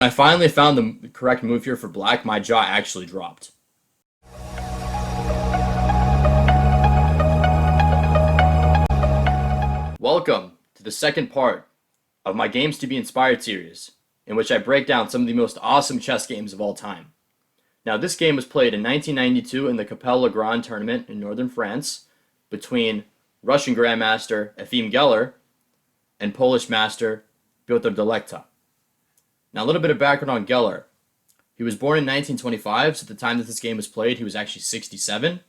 I finally found the correct move here for black, my jaw actually dropped. Welcome to the second part of my Games to be Inspired series, in which I break down some of the most awesome chess games of all time. Now, this game was played in 1992 in the Capelle-Legrand tournament in northern France between Russian Grandmaster Efim Geller and Polish master Piotr Delekta. Now, a little bit of background on Geller. He was born in 1925, so at the time that this game was played, he was actually 67.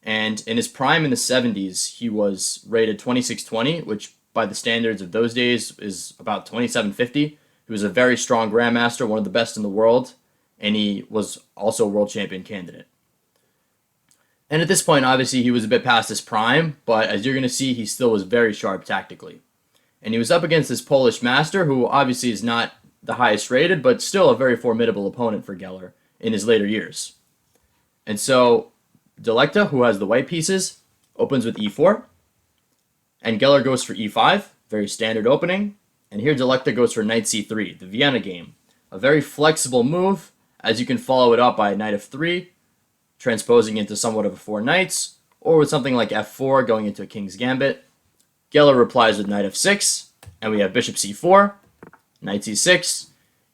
And in his prime in the 70s, he was rated 2620, which by the standards of those days is about 2750. He was a very strong grandmaster, one of the best in the world, and he was also a world champion candidate. And at this point, obviously, he was a bit past his prime, but as you're going to see, he still was very sharp tactically. And he was up against this Polish master, who obviously is not the highest rated, but still a very formidable opponent for Geller in his later years. And so Delekta, who has the white pieces, opens with e4, and Geller goes for e5, very standard opening, and here Delekta goes for knight c3, the Vienna game. A very flexible move, as you can follow it up by knight f3, transposing into somewhat of a four knights, or with something like f4 going into a king's gambit. Geller replies with knight f6, and we have bishop c4, knight c6,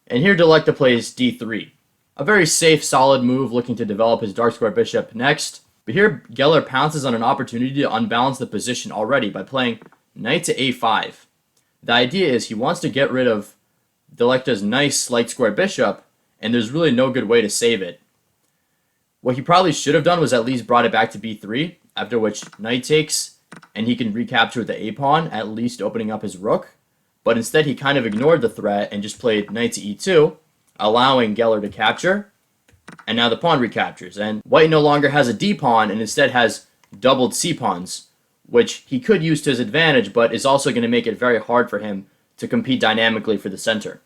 and here Delekta plays d3. A very safe, solid move looking to develop his dark square bishop next. But here Geller pounces on an opportunity to unbalance the position already by playing knight to a5. The idea is he wants to get rid of Delekta's nice light square bishop, and there's really no good way to save it. What he probably should have done was at least brought it back to b3, after which knight takes, and he can recapture the a pawn, at least opening up his rook. But instead he kind of ignored the threat and just played knight to e2, allowing Geller to capture, and now the pawn recaptures. And white no longer has a d-pawn and instead has doubled c-pawns, which he could use to his advantage, but is also going to make it very hard for him to compete dynamically for the center.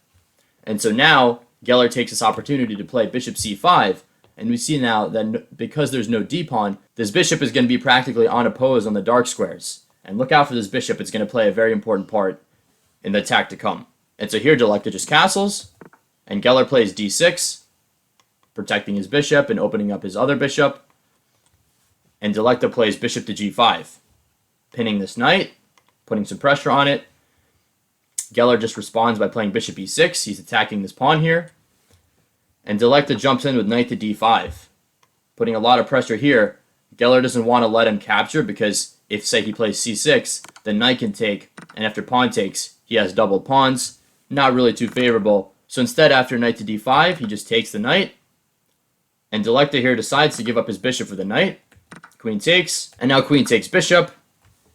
And so now Geller takes this opportunity to play bishop c5, and we see now that because there's no d-pawn, this bishop is going to be practically unopposed on the dark squares. And look out for this bishop, it's going to play a very important part in the attack to come. And so here Delekta just castles, and Geller plays d6, protecting his bishop and opening up his other bishop. And Delekta plays bishop to g5, pinning this knight, putting some pressure on it. Geller just responds by playing bishop e6. He's attacking this pawn here. And Delekta jumps in with knight to d5, putting a lot of pressure here. Geller doesn't want to let him capture because if, say, he plays c6, the knight can take, and after pawn takes, he has doubled pawns. Not really too favorable. So instead, after knight to d5, he just takes the knight. And Delekta here decides to give up his bishop for the knight. Queen takes, and now queen takes bishop.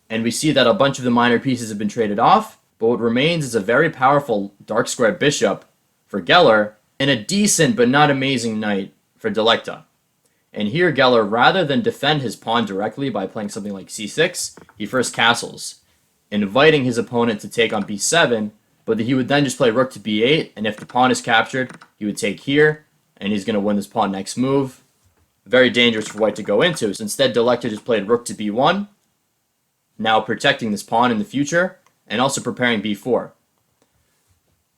And we see that a bunch of the minor pieces have been traded off. But what remains is a very powerful dark square bishop for Geller, and a decent but not amazing knight for Delekta. And here Geller, rather than defend his pawn directly by playing something like c6, he first castles, inviting his opponent to take on b7, but he would then just play rook to b8, and if the pawn is captured, he would take here, and he's going to win this pawn next move. Very dangerous for white to go into. So instead, Delekta just played rook to b1, now protecting this pawn in the future, and also preparing b4.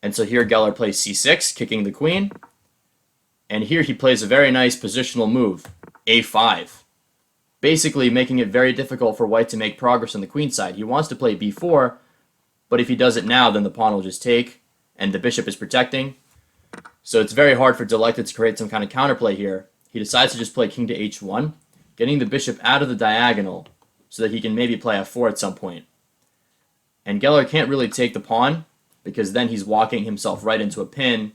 And so here Geller plays c6, kicking the queen, and here he plays a very nice positional move, a5. Basically making it very difficult for white to make progress on the queen side. He wants to play b4, but if he does it now, then the pawn will just take, and the bishop is protecting. So it's very hard for Delekta to create some kind of counterplay here. He decides to just play king to h1, getting the bishop out of the diagonal so that he can maybe play f4 at some point. And Geller can't really take the pawn, because then he's walking himself right into a pin.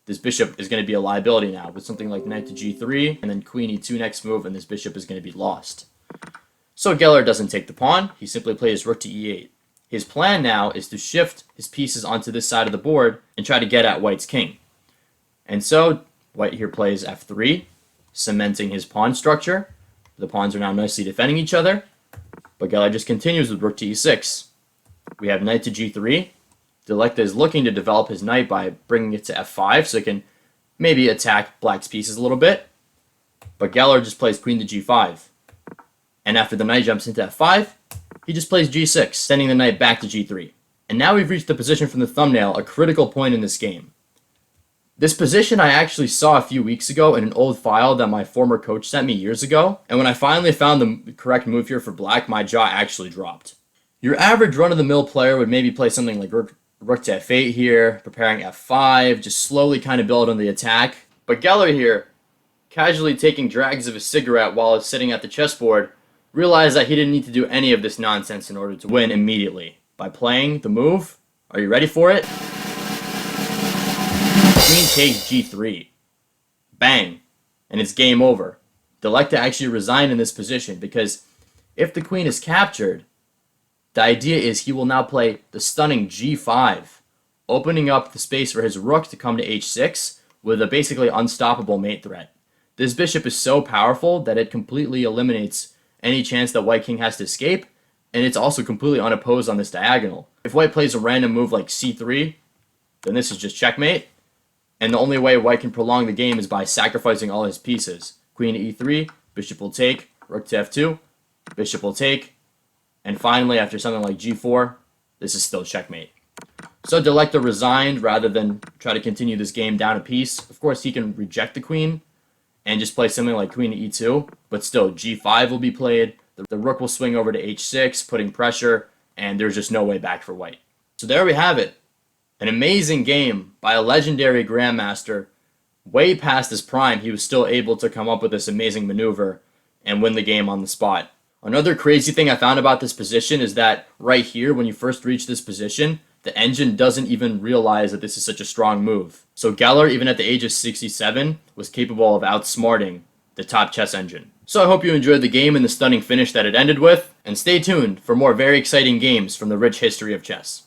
This bishop is going to be a liability now with something like knight to g3, and then queen e2 next move, and this bishop is going to be lost. So Geller doesn't take the pawn. He simply plays rook to e8. His plan now is to shift his pieces onto this side of the board and try to get at white's king. And so white here plays f3, cementing his pawn structure. The pawns are now nicely defending each other, but Geller just continues with rook to e6. We have knight to g3. Delekta is looking to develop his knight by bringing it to f5 so he can maybe attack black's pieces a little bit. But Geller just plays queen to g5. And after the knight jumps into f5, he just plays g6, sending the knight back to g3. And now we've reached the position from the thumbnail, a critical point in this game. This position I actually saw a few weeks ago in an old file that my former coach sent me years ago, and when I finally found the correct move here for black, my jaw actually dropped. Your average run-of-the-mill player would maybe play something like rook to f8 here, preparing f5, just slowly kind of build on the attack. But Geller here, casually taking drags of a cigarette while sitting at the chessboard, realized that he didn't need to do any of this nonsense in order to win immediately. By playing the move, are you ready for it? Queen takes g3. Bang. And it's game over. Delekta actually resigned in this position because if the queen is captured, the idea is he will now play the stunning g5, opening up the space for his rook to come to h6 with a basically unstoppable mate threat. This bishop is so powerful that it completely eliminates any chance that white king has to escape, and it's also completely unopposed on this diagonal. If white plays a random move like c3, then this is just checkmate. And the only way white can prolong the game is by sacrificing all his pieces. Queen to e3, bishop will take, rook to f2, bishop will take, and finally, after something like g4, this is still checkmate. So Delekta resigned rather than try to continue this game down a piece. Of course, he can reject the queen and just play something like queen to e2, but still, g5 will be played, the rook will swing over to h6, putting pressure, and there's just no way back for white. So there we have it. An amazing game by a legendary grandmaster. Way past his prime, he was still able to come up with this amazing maneuver and win the game on the spot. Another crazy thing I found about this position is that right here, when you first reach this position, the engine doesn't even realize that this is such a strong move. So Geller, even at the age of 67, was capable of outsmarting the top chess engine. So I hope you enjoyed the game and the stunning finish that it ended with, and stay tuned for more very exciting games from the rich history of chess.